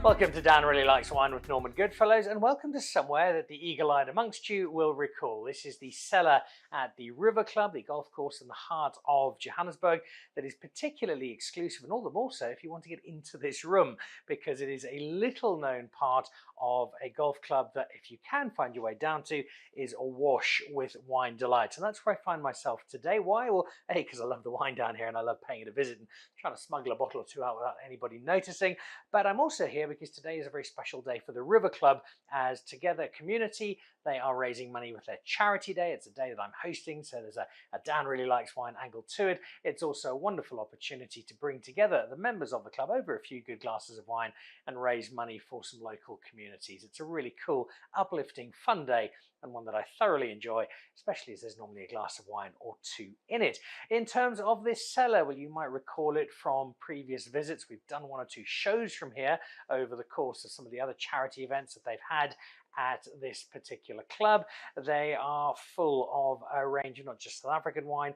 Welcome to Dan Really Likes Wine with Norman Goodfellows, and welcome to somewhere that the eagle-eyed amongst you will recall. This is the cellar at the River Club, the golf course in the heart of Johannesburg, that is particularly exclusive, and all the more so if you want to get into this room, because it is a little-known part of a golf club that, if you can find your way down to, is awash with wine delights. And that's where I find myself today. Why? Well, A, because I love the wine down here and I love paying it a visit and trying to smuggle a bottle or two out without anybody noticing. But I'm also here because today is a very special day for the River Club, as together community, they are raising money with their charity day. It's a day that I'm hosting, so there's a Dan Really Likes Wine angle to it. It's also a wonderful opportunity to bring together the members of the club over a few good glasses of wine and raise money for some local communities. It's a really cool, uplifting, fun day, and one that I thoroughly enjoy, especially as there's normally a glass of wine or two in it. In terms of this cellar, well, you might recall it from previous visits. We've done one or two shows from here over the course of some of the other charity events that they've had at this particular club. They are full of a range of not just South African wine,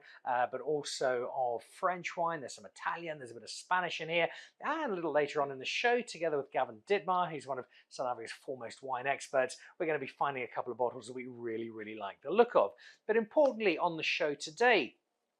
but also of French wine. There's some Italian, there's a bit of Spanish in here. And a little later on in the show, together with Gavin Dittmar, who's one of South Africa's foremost wine experts, we're going to be finding a couple of bottles that we really, really like the look of. But importantly, on the show today,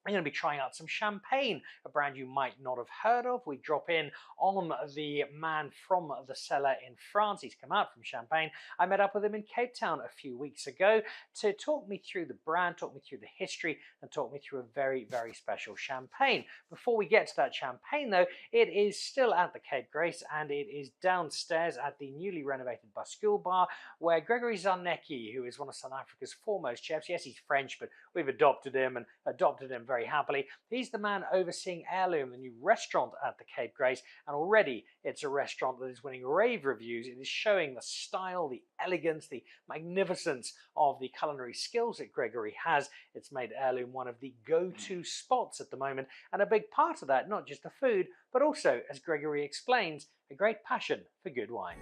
I'm going to be trying out some champagne, a brand you might not have heard of. We drop in on the man from the cellar in France. He's come out from Champagne. I met up with him in Cape Town a few weeks ago to talk me through the brand, talk me through the history, and talk me through a very, very special champagne. Before we get to that champagne, though, it is still at the Cape Grace, and it is downstairs at the newly renovated Bascule Bar, where Gregory Czarnecki, who is one of South Africa's foremost chefs, yes, he's French, but we've adopted him very happily. He's the man overseeing Heirloom, the new restaurant at the Cape Grace, and already it's a restaurant that is winning rave reviews. It is showing the style, the elegance, the magnificence of the culinary skills that Gregory has. It's made Heirloom one of the go-to spots at the moment, and a big part of that, not just the food, but also, as Gregory explains, a great passion for good wine.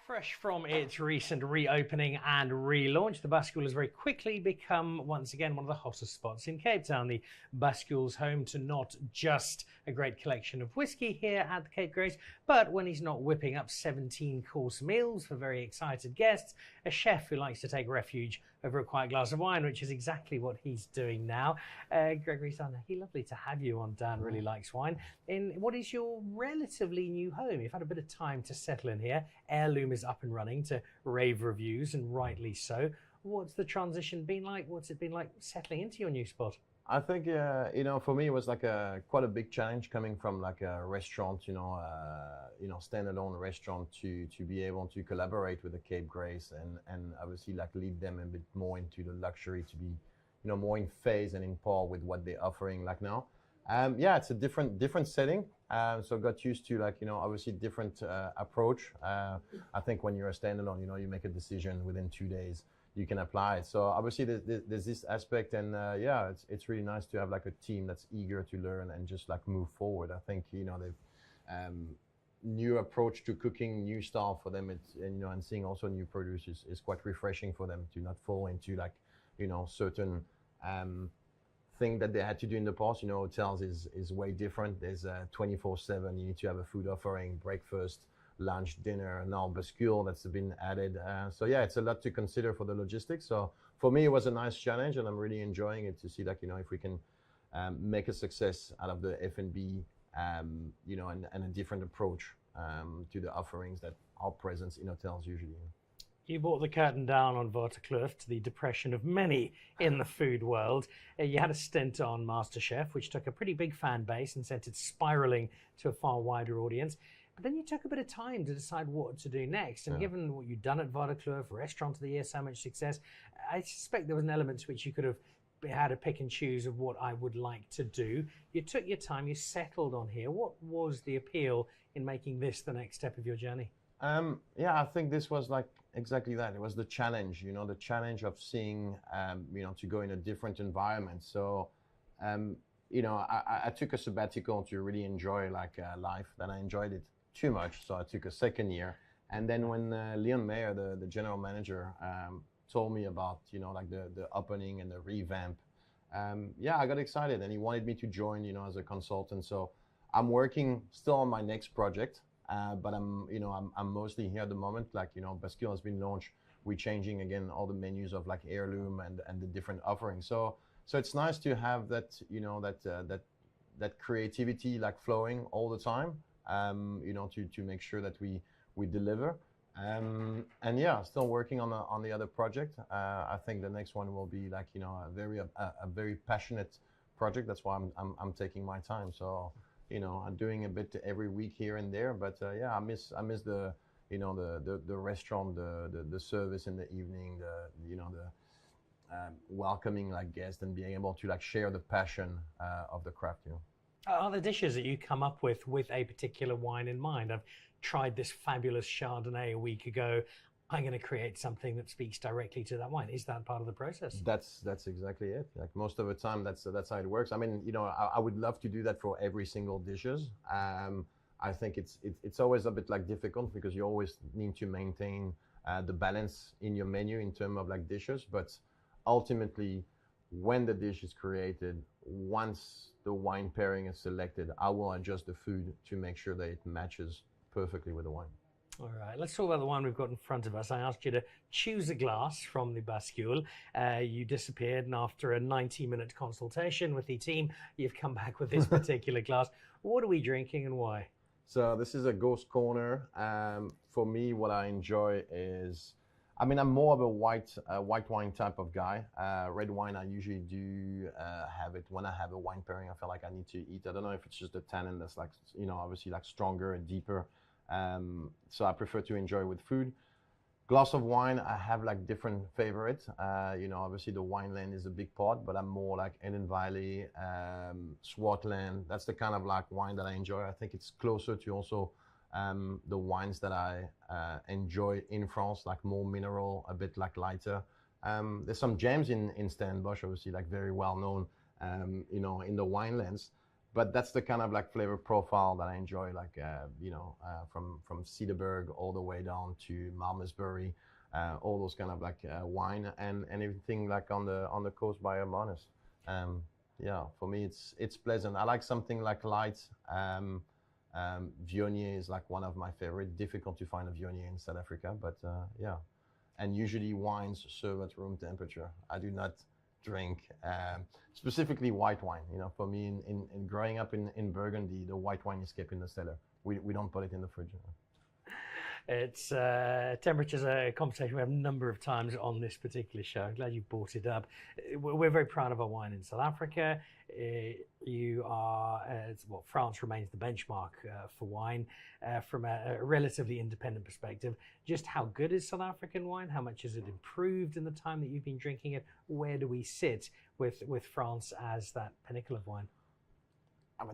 Fresh from its recent reopening and relaunch, the Bascule has very quickly become, once again, one of the hottest spots in Cape Town. The Bascule's home to not just a great collection of whiskey here at the Cape Grace, but when he's not whipping up 17-course meals for very excited guests, a chef who likes to take refuge over a quiet glass of wine, which is exactly what he's doing now. Gregory Czarnecki, lovely to have you on Dan Really Likes Wine in what is your relatively new home. You've had a bit of time to settle in here. Heirloom is up and running to rave reviews, and rightly so. What's the transition been like? What's it been like settling into your new spot? I think for me it was like quite a big challenge coming from like a restaurant, standalone restaurant to be able to collaborate with the Cape Grace and obviously like lead them a bit more into the luxury, to be more in phase and in par with what they're offering like now. It's a different setting. So got used to obviously different approach. I think when you're a standalone, you make a decision within 2 days. You can apply it. So obviously there's this aspect, and it's really nice to have like a team that's eager to learn and just like move forward. I think they've new approach to cooking, new style for them. And seeing also new producers is quite refreshing for them to not fall into like certain thing that they had to do in the past. Hotels is way different. There's 24/7. You need to have a food offering, breakfast, lunch, dinner, now Bascule that's been added. It's a lot to consider for the logistics. So for me, it was a nice challenge, and I'm really enjoying it to see if we can make a success out of the F&B, and a different approach to the offerings that are present in hotels usually. You brought the curtain down on Waterkloof, to the depression of many in the food world. You had a stint on MasterChef, which took a pretty big fan base and sent it spiraling to a far wider audience. But then you took a bit of time to decide what to do next. And given what you'd done at Waterkloof, Restaurant of the Year, so much success, I suspect there was an element to which you could have had a pick and choose of what I would like to do. You took your time, you settled on here. What was the appeal in making this the next step of your journey? I think this was like exactly that. It was the challenge, the challenge of seeing, to go in a different environment. So, I took a sabbatical to really enjoy life. Then I enjoyed it too much, so I took a second year. And then when Leon Mayer, the general manager, told me about, like the opening and the revamp, yeah, I got excited, and he wanted me to join, as a consultant. So I'm working still on my next project, but I'm mostly here at the moment. Like, Bascule has been launched. We're changing again all the menus of like heirloom and the different offerings. So it's nice to have that, that creativity like flowing all the time, to make sure that we deliver. And yeah, still working on the other project. I think the next one will be like, a very passionate project. That's why I'm taking my time. So, I'm doing a bit every week here and there, but yeah, I miss the, the restaurant, the service in the evening, the welcoming like guests and being able to like share the passion of the craft. Are there dishes that you come up with a particular wine in mind? I've tried this fabulous Chardonnay a week ago. I'm going to create something that speaks directly to that wine. Is that part of the process? That's exactly it. Like most of the time, that's how it works. I mean, I would love to do that for every single dishes. I think it's always a bit like difficult because you always need to maintain the balance in your menu in terms of like dishes. But ultimately, when the dish is created, once the wine pairing is selected, I will adjust the food to make sure that it matches perfectly with the wine. All right, let's talk about the wine we've got in front of us. I asked you to choose a glass from the Bascule. You disappeared, and after a 90-minute consultation with the team, you've come back with this particular glass. What are we drinking and why? So this is a Ghost Corner. For me, what I enjoy is, I'm more of a white wine type of guy. Red wine, I usually do have it when I have a wine pairing. I feel like I need to eat. I don't know if it's just the tannin that's like, obviously like stronger and deeper. So I prefer to enjoy with food. Glass of wine, I have like different favorites. Obviously the Wineland is a big part, but I'm more like Eden Valley, Swartland. That's the kind of like wine that I enjoy. I think it's closer to also the wines that I enjoy in France, like more mineral, a bit like lighter. There's some gems in Stellenbosch, obviously like very well known, in the winelands. But that's the kind of like flavor profile that I enjoy, like from Cederberg all the way down to Malmesbury, all those kind of like wine and everything like on the coast by Hermanus. Yeah, for me it's pleasant. I like something like light. Viognier is like one of my favorite. Difficult to find a Viognier in South Africa, but yeah. And usually wines serve at room temperature. I do not drink specifically white wine. For me, in growing up in Burgundy, the white wine is kept in the cellar. We don't put it in the fridge. It's temperature's a conversation we have a number of times on this particular show. I'm glad you brought it up. We're very proud of our wine in South Africa. You are, France remains the benchmark for wine from a relatively independent perspective. Just how good is South African wine? How much has it improved in the time that you've been drinking it? Where do we sit with France as that pinnacle of wine?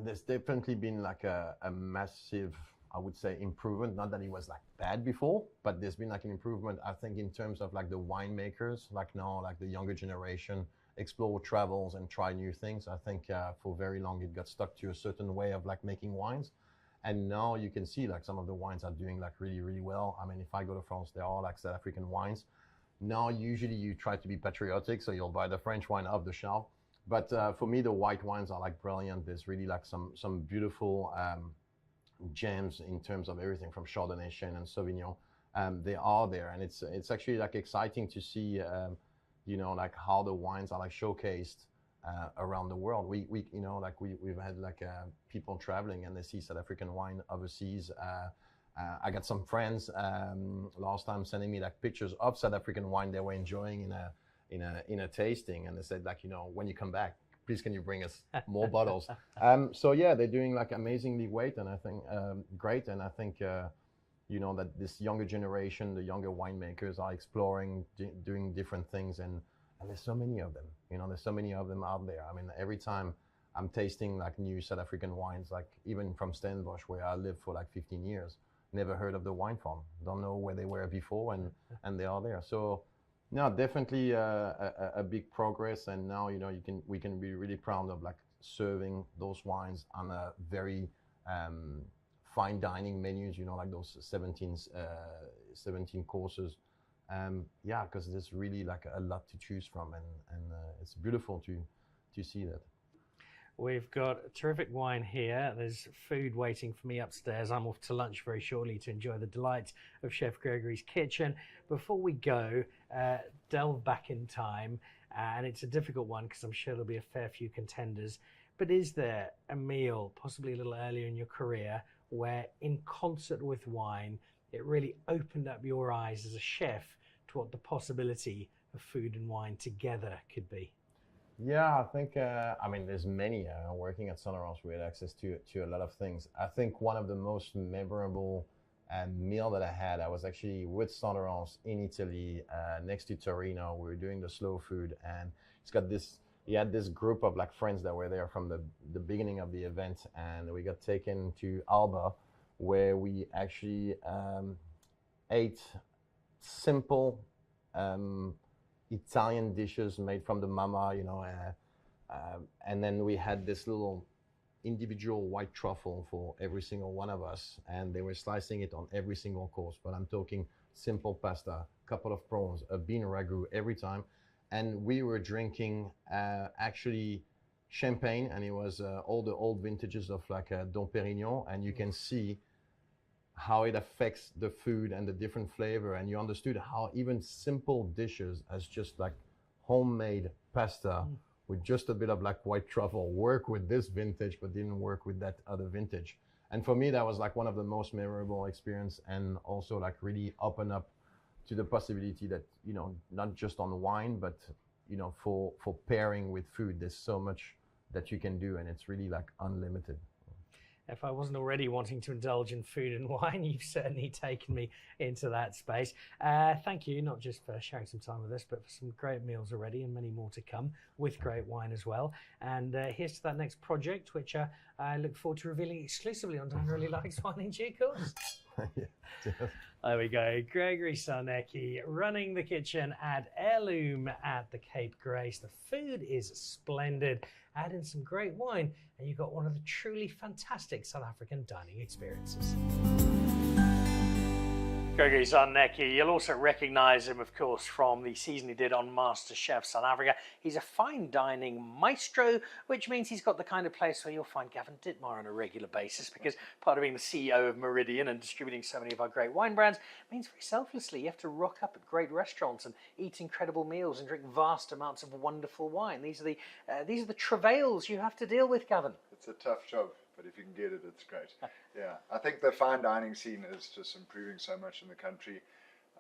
There's definitely been like a massive, I would say, improvement. Not that it was like bad before, but there's been like an improvement, I think, in terms of like the winemakers, like now, like the younger generation explore travels and try new things. I think for very long it got stuck to a certain way of like making wines. And now you can see like some of the wines are doing like really, really well. If I go to France, there are like South African wines. Now, usually you try to be patriotic, so you'll buy the French wine off the shelf. But for me, the white wines are like brilliant. There's really like some beautiful gems in terms of everything from Chardonnay, Chenin, and Sauvignon. They are there, and it's actually like exciting to see, like how the wines are like showcased around the world. We've had like people traveling and they see South African wine overseas. I got some friends last time sending me like pictures of South African wine they were enjoying in a tasting, and they said like, when you come back, please can you bring us more bottles? So yeah, they're doing like amazingly great, and I think I think that this younger generation, the younger winemakers are exploring, doing different things, and there's so many of them. There's so many of them out there. Every time I'm tasting like new South African wines, like even from Stellenbosch, where I lived for like 15 years, never heard of the wine farm, don't know where they were before, and they are there. So no, definitely a big progress, and now we can be really proud of like serving those wines on a very fine dining menus. Like those 17 courses Yeah, because there's really like a lot to choose from, and it's beautiful to see that. We've got terrific wine here. There's food waiting for me upstairs. I'm off to lunch very shortly to enjoy the delights of Chef Gregory's kitchen. Before we go, delve back in time, and it's a difficult one because I'm sure there'll be a fair few contenders. But is there a meal, possibly a little earlier in your career, where in concert with wine, it really opened up your eyes as a chef to what the possibility of food and wine together could be? Yeah, I think, I mean, there's many. Working at Sonorance, we had access to a lot of things. I think one of the most memorable meal that I had, I was actually with Sonorance in Italy, next to Torino. We were doing the slow food, and he had this group of like friends that were there from the beginning of the event, and we got taken to Alba, where we actually ate simple Italian dishes made from the mama, and then we had this little individual white truffle for every single one of us, and they were slicing it on every single course. But I'm talking simple pasta, couple of prawns, a bean ragu every time, and we were drinking actually champagne, and it was all the old vintages of like Dom Perignon, and you can see how it affects the food and the different flavor, and you understood how even simple dishes as just like homemade pasta with just a bit of like white truffle work with this vintage but didn't work with that other vintage. And for me, that was like one of the most memorable experience, and also like really open up to the possibility that, not just on wine, but for pairing with food, there's so much that you can do, and it's really like unlimited. If I wasn't already wanting to indulge in food and wine, you've certainly taken me into that space. Thank you, not just for sharing some time with us, but for some great meals already and many more to come with great wine as well. And here's to that next project, which I look forward to revealing exclusively on Dan Really Likes Wine in due course. There we go. Gregory Czarnecki running the kitchen at Heirloom at the Cape Grace. The food is splendid. Add in some great wine, and you've got one of the truly fantastic South African dining experiences. Gregory Czarnecki, you'll also recognise him, of course, from the season he did on MasterChef South Africa. He's a fine dining maestro, which means he's got the kind of place where you'll find Gavin Dittmar on a regular basis, because part of being the CEO of Meridian and distributing so many of our great wine brands means very selflessly you have to rock up at great restaurants and eat incredible meals and drink vast amounts of wonderful wine. These are the travails you have to deal with, Gavin. It's a tough job, but if you can get it, it's great. Yeah, I think the fine dining scene is just improving so much in the country.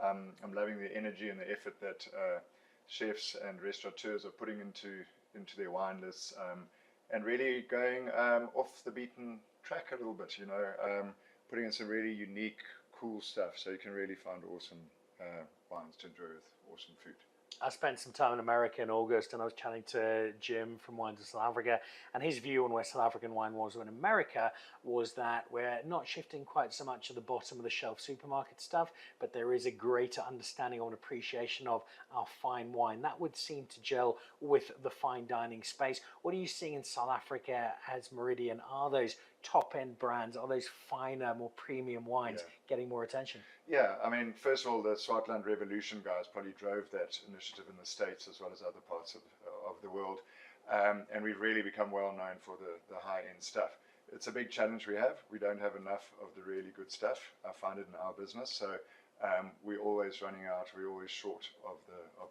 I'm loving the energy and the effort that chefs and restaurateurs are putting into their wine lists, and really going off the beaten track a little bit, putting in some really unique, cool stuff, so you can really find awesome wines to enjoy with awesome food. I spent some time in America in August, and I was chatting to Jim from Wines of South Africa, and his view on where South African wine was in America was that we're not shifting quite so much at the bottom of the shelf supermarket stuff, but there is a greater understanding or an appreciation of our fine wine. That would seem to gel with the fine dining space. What are you seeing in South Africa as Meridian? Are those top-end brands, are those finer, more premium wines getting more attention? Yeah, I mean, first of all, the Swartland Revolution guys probably drove that initiative in the States as well as other parts of the world, and we've really become well known for the high-end stuff. It's a big challenge we have. We don't have enough of the really good stuff. I find it in our business, so we're always running out. We're always short of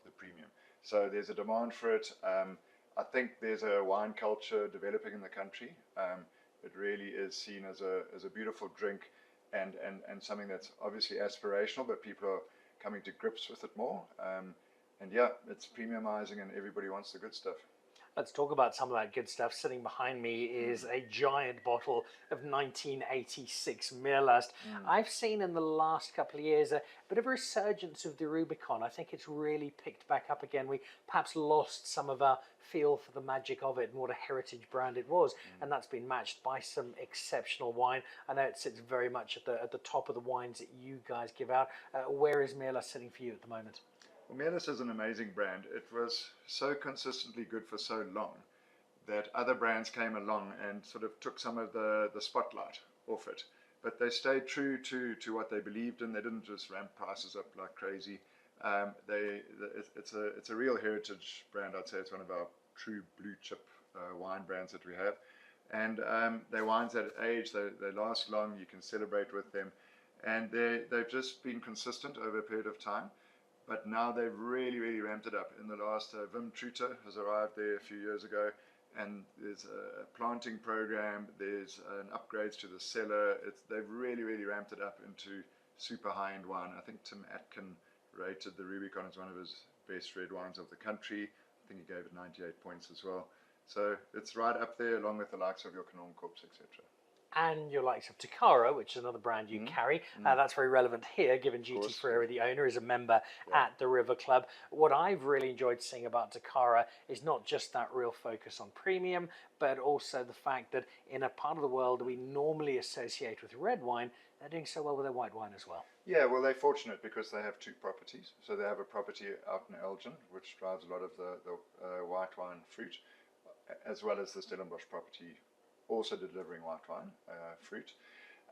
the premium. So there's a demand for it. I think there's a wine culture developing in the country. It really is seen as a beautiful drink, and something that's obviously aspirational, but people are coming to grips with it more. And yeah, it's premiumizing, and everybody wants the good stuff. Let's talk about some of that good stuff. Sitting behind me is a giant bottle of 1986 Meerlust. I've seen in the last couple of years a bit of a resurgence of the Rubicon. I think it's really picked back up again. We perhaps lost some of our feel for the magic of it and what a heritage brand it was, and that's been matched by some exceptional wine. I know it sits very much at the top of the wines that you guys give out. Where is Meerlust sitting for you at the moment? Well, Meerlust is an amazing brand. It was so consistently good for so long that other brands came along and sort of took some of the spotlight off it. But they stayed true to what they believed in. They didn't just ramp prices up like crazy. It's a real heritage brand. I'd say it's one of our true blue chip wine brands that we have. And they're wines that age, they last long, you can celebrate with them. And they've just been consistent over a period of time. But now they've really, really ramped it up. In the last, Wim Truter has arrived there a few years ago, and there's a planting program, there's an upgrades to the cellar. They've really, really ramped it up into super high-end wine. I think Tim Atkin rated the Rubicon as one of his best red wines of the country. I think he gave it 98 points as well. So it's right up there along with the likes of your Canon Corps, etc. And your likes of Takara, which is another brand you carry. That's very relevant here, given Duty Free, the owner, is a member at the River Club. What I've really enjoyed seeing about Takara is not just that real focus on premium, but also the fact that in a part of the world that we normally associate with red wine, they're doing so well with their white wine as well. Yeah, well, they're fortunate because they have two properties. So they have a property out in Elgin, which drives a lot of the white wine fruit, as well as the Stellenbosch property, also delivering white wine fruit.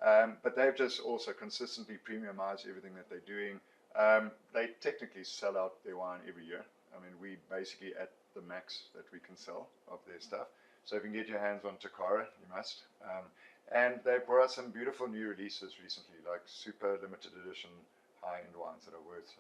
But they've just also consistently premiumized everything that they're doing. They technically sell out their wine every year. I mean, we basically at the max that we can sell of their stuff. So if you can get your hands on Takara, you must. And they brought us some beautiful new releases recently, like super limited edition high-end wines that are worth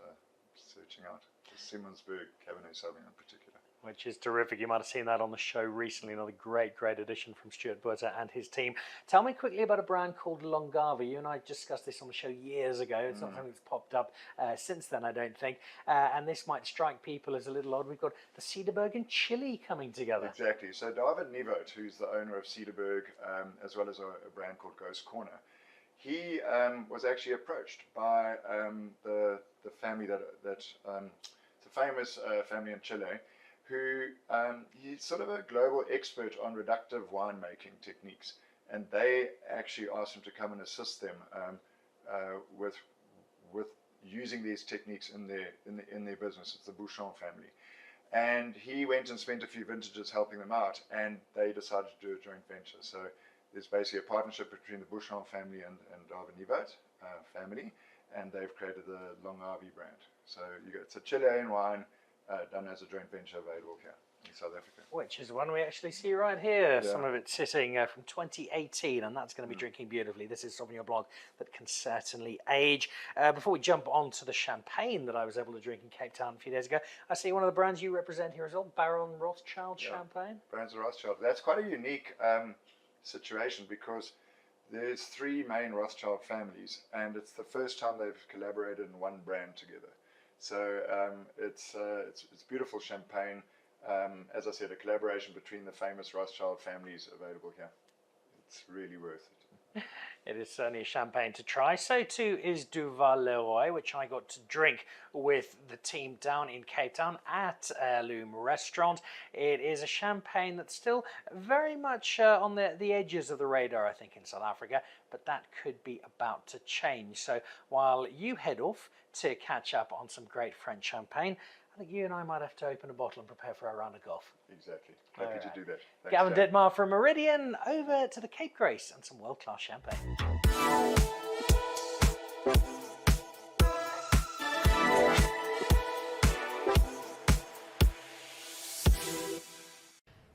searching out. The Simonsberg Cabernet Sauvignon in particular. Which is terrific. You might have seen that on the show recently. Another great addition from Stuart Butter and his team. Tell me quickly about a brand called Longavi. You and I discussed this on the show years ago. It's not something that's popped up since then, I don't think. And this might strike people as a little odd. We've got the Cederberg and Chile coming together. Exactly. So David Nieuwoud, who's the owner of Cederberg, as well as a brand called Ghost Corner, he was actually approached by the family it's a famous family in Chile, who he's sort of a global expert on reductive winemaking techniques, and they actually asked him to come and assist them with using these techniques in their business. It's the Bouchon family, and he went and spent a few vintages helping them out, and they decided to do a joint venture. So there's basically a partnership between the Bouchon family and David Nieuwoud family, and they've created the Longavi brand. So it's a Chilean wine. Done as a joint venture available here in South Africa. Which is one we actually see right here. Yeah. Some of it sitting from 2018, and that's going to be drinking beautifully. This is Sauvignon Blanc that can certainly age. Before we jump on to the champagne that I was able to drink in Cape Town a few days ago, I see one of the brands you represent here as well, Baron Rothschild champagne. Baron Rothschild. That's quite a unique situation because there's three main Rothschild families, and it's the first time they've collaborated in one brand together. So it's beautiful champagne. As I said, a collaboration between the famous Rothschild families available here. It's really worth it. It is certainly a champagne to try. So too is Duval-Leroy, which I got to drink with the team down in Cape Town at Heirloom Restaurant. It is a champagne that's still very much on the edges of the radar, I think, in South Africa, but that could be about to change. So while you head off to catch up on some great French champagne, I think you and I might have to open a bottle and prepare for a round of golf. Exactly. Happy to do that. Thanks, Gavin Dittmar from Meridian, over to the Cape Grace and some world-class champagne.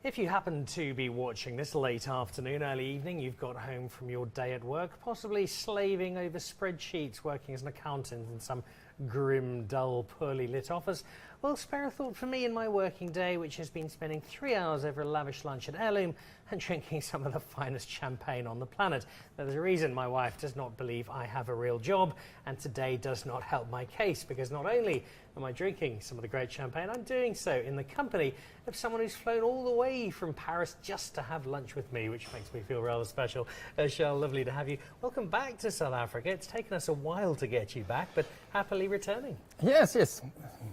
If you happen to be watching this late afternoon, early evening, you've got home from your day at work, possibly slaving over spreadsheets, working as an accountant in some grim, dull, poorly lit office, well, spare a thought for me in my working day, which has been spending 3 hours over a lavish lunch at Heirloom and drinking some of the finest champagne on the planet. Now, there's a reason my wife does not believe I have a real job, and today does not help my case, because not only am I drinking some of the great champagne, I'm doing so in the company of someone who's flown all the way from Paris just to have lunch with me, which makes me feel rather special. Shell, lovely to have you. Welcome back to South Africa. It's taken us a while to get you back, but happily returning. Yes,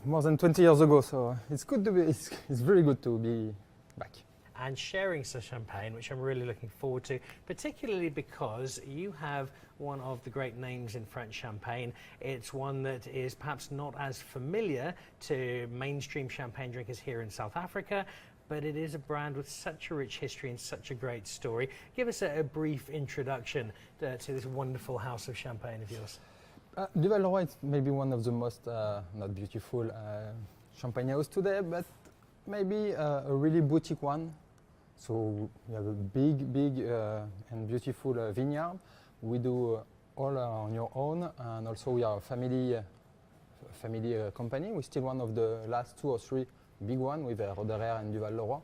more than 20 years ago, so it's good to be. It's very good to be back. And sharing some champagne, which I'm really looking forward to, particularly because you have one of the great names in French champagne. It's one that is perhaps not as familiar to mainstream champagne drinkers here in South Africa, but it is a brand with such a rich history and such a great story. Give us a brief introduction to this wonderful house of champagne of yours. Duval-Leroy is maybe one of the most, not beautiful champagne house today, but maybe a really boutique one. So we have a big and beautiful vineyard. We do all on your own, and also we are a family company. We're still one of the last 2 or 3 big ones with Roderer and Duval-Leroy.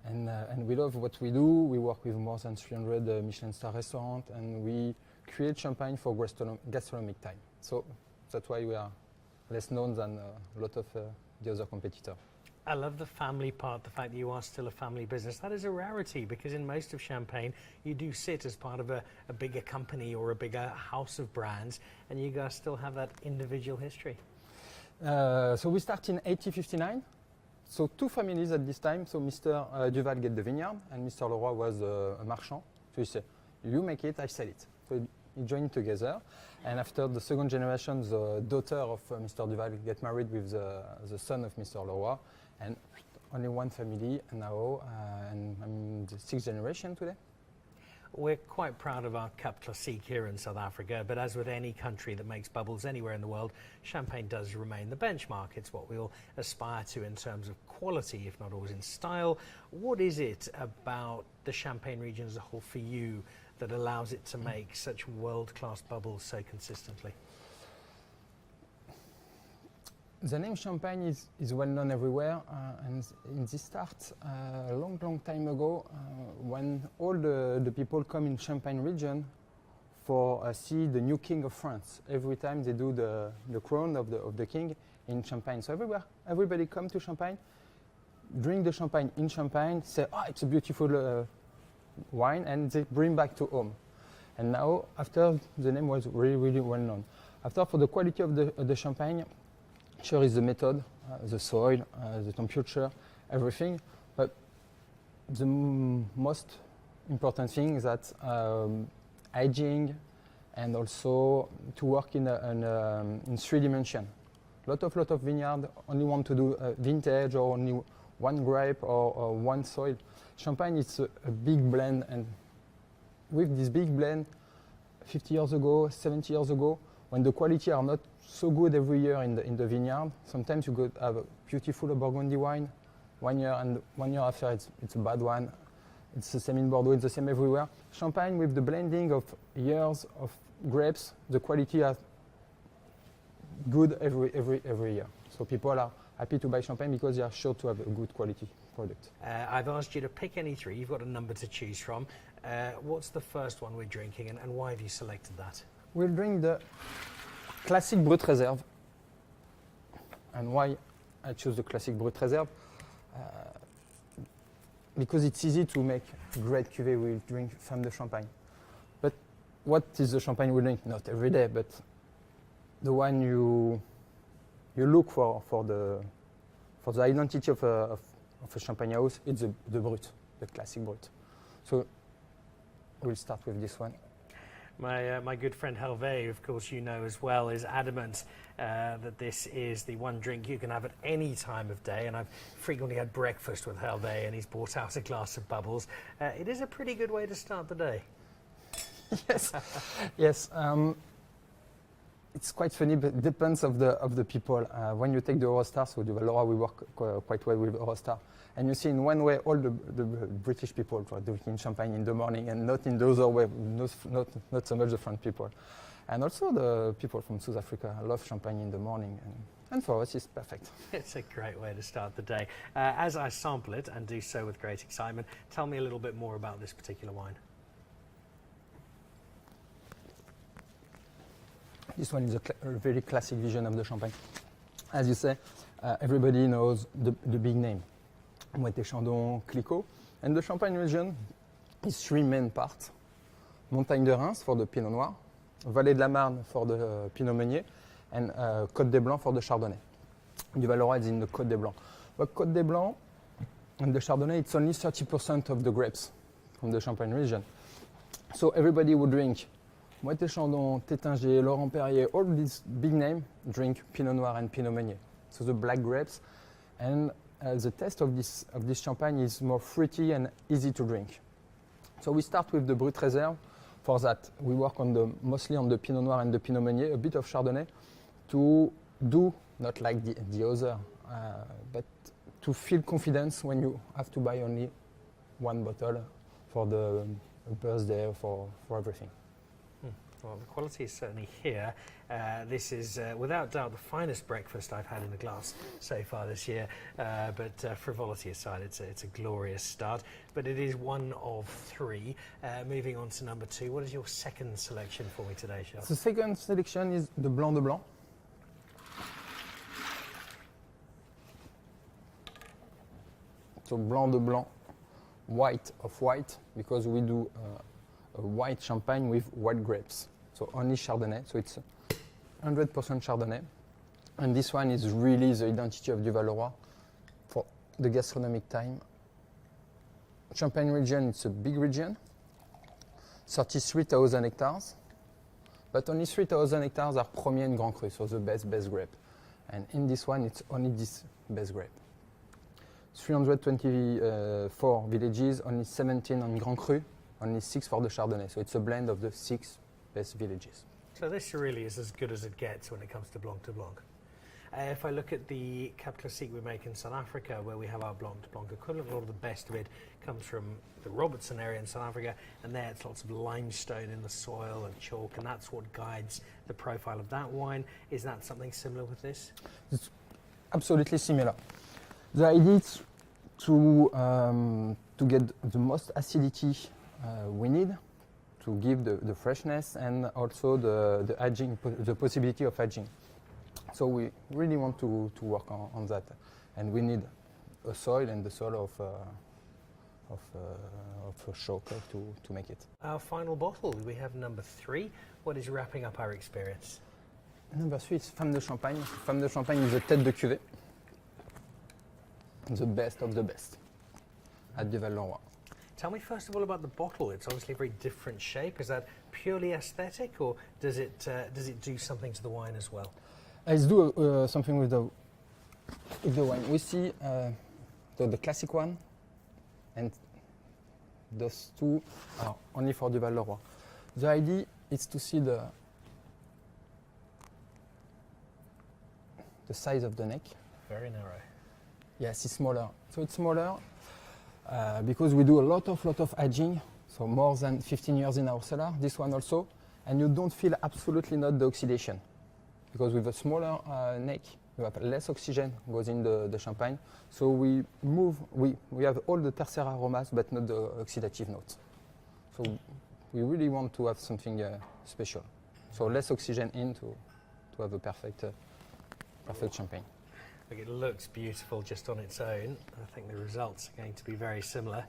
And we love what we do. We work with more than 300 Michelin star restaurants, and we create champagne for gastronomic time. So that's why we are less known than a lot of the other competitors. I love the family part, the fact that you are still a family business. That is a rarity, because in most of Champagne, you do sit as part of a bigger company or a bigger house of brands, and you guys still have that individual history. So we start in 1859. So 2 families at this time. So Mr. Duval get the vineyard, and Mr. Leroy was a marchand. So he said, you make it, I sell it. So he joined together. And after the second generation, the daughter of Mr. Duval get married with the son of Mr. Leroy. And only one family now, and I'm the 6th generation today. We're quite proud of our Cup Classique here in South Africa, but as with any country that makes bubbles anywhere in the world, Champagne does remain the benchmark. It's what we all aspire to in terms of quality, if not always in style. What is it about the Champagne region as a whole for you that allows it to make such world-class bubbles so consistently? The name Champagne is well known everywhere, and in this start a long time ago, when all the people come in Champagne region for see the new king of France. Every time they do the crown of the king in Champagne. So everybody come to Champagne, drink the champagne in Champagne, say, oh, it's a beautiful wine, and they bring back to home. And now, after, the name was really well known. After, for the quality of the champagne, sure is the method, the soil, the temperature, everything. But the most important thing is that aging, and also to work in 3 dimensions. Lot of vineyard only want to do vintage or only one grape or one soil. Champagne is a big blend, and with this big blend, 50 years ago, 70 years ago, when the quality are not so good every year in the vineyard, sometimes you could have a beautiful Burgundy wine 1 year, and 1 year after it's a bad one. It's the same in Bordeaux, it's the same everywhere. Champagne, with the blending of years of grapes, the quality are good every year. So people are happy to buy champagne because they are sure to have a good quality product. I've asked you to pick any 3. You've got a number to choose from. What's the first one we're drinking, and why have you selected that? We'll drink the Classic Brut Reserve. And why I choose the Classic Brut Reserve? Because it's easy to make great cuvée. We drink from the champagne. But what is the champagne we drink? Not every day, but the one you look for the identity of a champagne house. It's the Brut, the Classic Brut. So we'll start with this one. My good friend Hervé, of course you know as well, is adamant that this is the one drink you can have at any time of day, and I've frequently had breakfast with Hervé and he's brought out a glass of bubbles. It is a pretty good way to start the day. Yes. It's quite funny, but it depends of the people. When you take the Eurostar, so Duval-Leroy, we work quite well with Eurostar, and you see in one way all the British people are drinking champagne in the morning, and not in the other way, not so much the French people. And also the people from South Africa love champagne in the morning, and for us it's perfect. It's a great way to start the day. As I sample it, and do so with great excitement, tell me a little bit more about this particular wine. This one is a very classic vision of the champagne. As you say, everybody knows the big name. Moët & Chandon, Clicquot. And the Champagne region is 3 main parts. Montagne de Reims for the Pinot Noir, Vallée de la Marne for the Pinot Meunier, and Côte des Blancs for the Chardonnay. Duval-Leroy is in the Côte des Blancs. But Côte des Blancs and the Chardonnay, it's only 30% of the grapes from the Champagne region. So everybody would drink Moët & Chandon, Tétinger, Laurent Perrier, all these big names drink Pinot Noir and Pinot Meunier. So the black grapes, and the taste of this champagne is more fruity and easy to drink. So we start with the Brut Reserve. For that, we work mostly on the Pinot Noir and the Pinot Meunier, a bit of Chardonnay, to do, not like the other, but to feel confidence when you have to buy only one bottle for the birthday, for everything. Well, the quality is certainly here. This is, without doubt, the finest breakfast I've had in a glass so far this year. But frivolity aside, it's a glorious start. But it is one of three. Moving on to number two, what is your second selection for me today, Charles? The second selection is the Blanc de Blanc. So Blanc de Blanc, white of white, because we do a white champagne with white grapes. So only Chardonnay, so it's 100% Chardonnay. And this one is really the identity of Duval-Leroy for the gastronomic time. Champagne region, it's a big region, 33,000 hectares, but only 3,000 hectares are Premier and Grand Cru, so the best grape. And in this one, it's only this best grape. 324 villages, only 17 on Grand Cru, only 6 for the Chardonnay. So it's a blend of the 6 best villages. So this really is as good as it gets when it comes to Blanc de Blanc. If I look at the Cap Classique we make in South Africa, where we have our Blanc de Blanc equivalent, a lot of the best of it comes from the Robertson area in South Africa, and there it's lots of limestone in the soil and chalk, and that's what guides the profile of that wine. Is that something similar with this? It's absolutely similar. The idea is to get the most acidity we need to give the freshness and also the aging, the possibility of aging. So we really want to work on that, and we need a soil and the soil of Choco to make it. Our final bottle, we have number 3. What is wrapping up our experience? Number 3 is Femme de Champagne. Femme de Champagne is a tête de cuvée, the best of the best at Duval-Leroy. Tell me first of all about the bottle. It's obviously a very different shape. Is that purely aesthetic, or does it do something to the wine as well? Let's do something with the wine. We see the classic one, and those two are only for Duval-Leroy. The idea is to see the size of the neck. Very narrow. Yes, it's smaller. So it's smaller because we do a lot of aging, so more than 15 years in our cellar, this one also, and you don't feel absolutely not the oxidation. Because with a smaller neck, you have less oxygen goes in the champagne. So we have all the tertiary aromas, but not the oxidative notes. So we really want to have something special. So less oxygen in to have a perfect champagne. Look, it looks beautiful just on its own. I think the results are going to be very similar.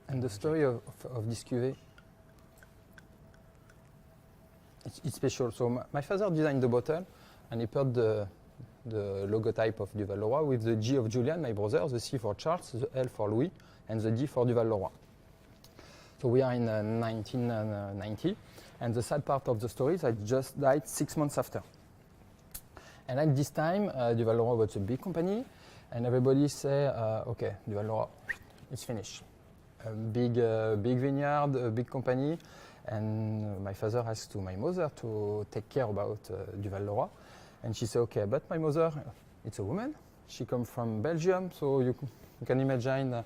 And the story of this cuvée, it's special. So my father designed the bottle, and he put the logotype of Duval-Leroy with the G of Julian, my brother, the C for Charles, the L for Louis, and the D for Duval-Leroy. So we are in 1990, and the sad part of the story is I just died 6 months after. And at this time, Duval-Leroy was a big company, and everybody say, okay, Duval-Leroy, it's finished. A big vineyard, a big company, and my father asked to my mother to take care about Duval-Leroy, and she said, okay, but my mother, it's a woman. She comes from Belgium, so you can imagine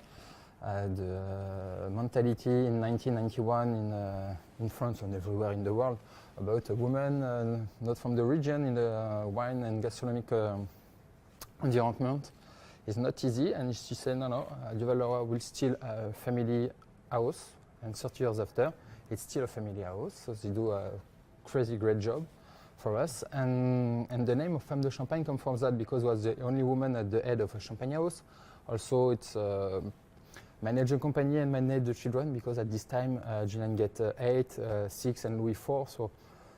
the mentality in 1991 in France and everywhere in the world about a woman not from the region in the wine and gastronomic environment is not easy. And she said, no, Duval-Leroy will still a family house, and 30 years after, it's still a family house. So they do a crazy great job for us. And the name of Femme de Champagne comes from that, because it was the only woman at the head of a champagne house. Also, it's manage a company and manage the children, because at this time, Julian get 8, 6, and Louis 4. So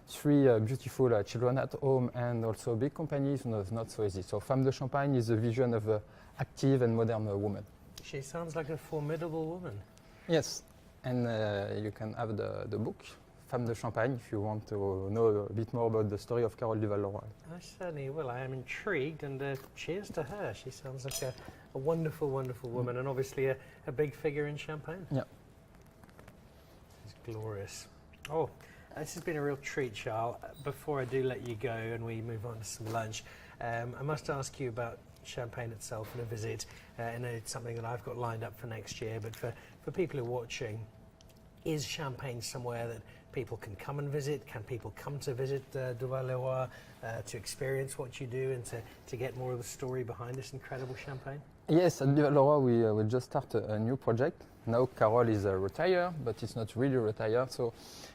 3 beautiful children at home, and also a big company, so it's not so easy. So Femme de Champagne is a vision of an active and modern woman. She sounds like a formidable woman. Yes, and you can have the book, Femme de Champagne, if you want to know a bit more about the story of Carole Duval-Leroy. I certainly will. I am intrigued, and cheers to her. She sounds like a wonderful, wonderful woman, and obviously a big figure in Champagne. Yeah. glorious. Oh, this has been a real treat, Charles. Before I do let you go and we move on to some lunch, I must ask you about Champagne itself and a visit. I know it's something that I've got lined up for next year, but for people who are watching, is Champagne somewhere that people can come and visit? Can people come to visit Duval-Leroy to experience what you do and to get more of the story behind this incredible champagne? Yes, at Duval-Leroy we will just start a new project. Now Carol is retired, but it's not really retired, so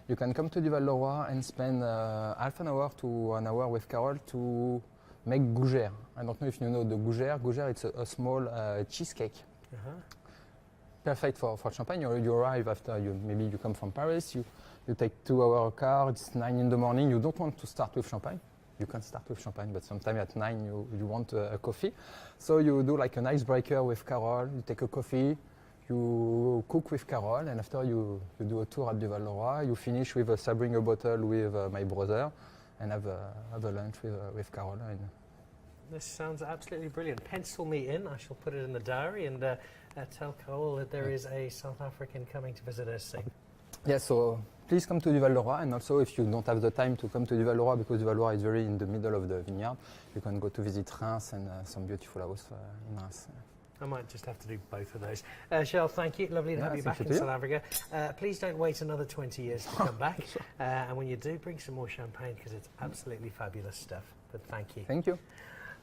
you can come to Duval-Leroy and spend half an hour to an hour with Carol to make gougère. I don't know if you know the gougère. Gougère, it's a small cheesecake. Perfect for champagne. You arrive after maybe you come from Paris, you take 2-hour car, it's 9 in the morning, you don't want to start with champagne. You can start with champagne, but sometime at 9 you want a coffee. So you do like an icebreaker with Carol, you take a coffee, you cook with Carol, and after you do a tour at Duval-Leroy, you finish with sabring a bottle with my brother, and have a lunch with Carol. This sounds absolutely brilliant. Pencil me in. I shall put it in the diary and tell Carol that there is a South African coming to visit us soon. Yeah, so please come to Duval-Leroy, and also if you don't have the time to come to Duval-Leroy, because Duval-Leroy is very in the middle of the vineyard, you can go to visit Reims and some beautiful house in Reims. I might just have to do both of those. Charles, thank you. Lovely to have you back in South Africa. Please don't wait another 20 years to come back. And when you do, bring some more champagne, because it's absolutely fabulous stuff. But thank you. Thank you.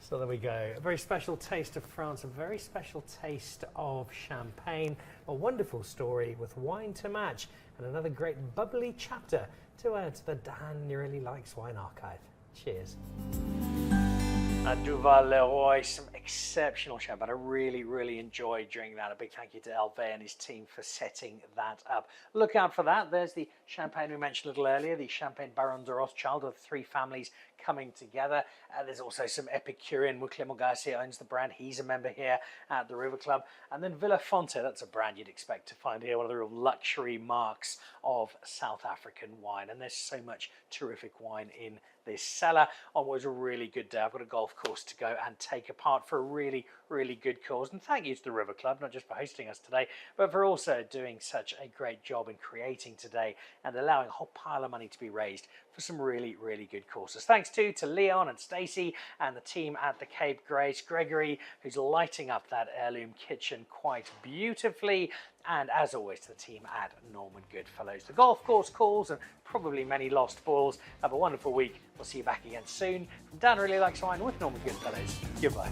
So there we go. A very special taste of France, a very special taste of champagne, a wonderful story with wine to match, and another great bubbly chapter to add to the Dan Really Likes Wine archive. Cheers. At Duval-Leroy, some exceptional champagne. I really, really enjoyed drinking that. A big thank you to Hervé and his team for setting that up. Look out for that. There's the champagne we mentioned a little earlier, the Champagne Baron de Rothschild, of 3 families coming together. There's also some Epicurean. Clément Garcia owns the brand. He's a member here at the River Club. And then Villa Fonte, that's a brand you'd expect to find here, one of the real luxury marks of South African wine. And there's so much terrific wine in this cellar on what was a really good day. I've got a golf course to go and take apart for a really, really good cause. And thank you to the River Club, not just for hosting us today, but for also doing such a great job in creating today and allowing a whole pile of money to be raised for some really, really good causes. Thanks too to Leon and Stacey and the team at the Cape Grace, Gregory, who's lighting up that heirloom kitchen quite beautifully, and as always to the team at Norman Goodfellows. The golf course calls and probably many lost balls. Have a wonderful week. We'll see you back again soon. From Dan Really Likes Wine with Norman Goodfellows. Goodbye.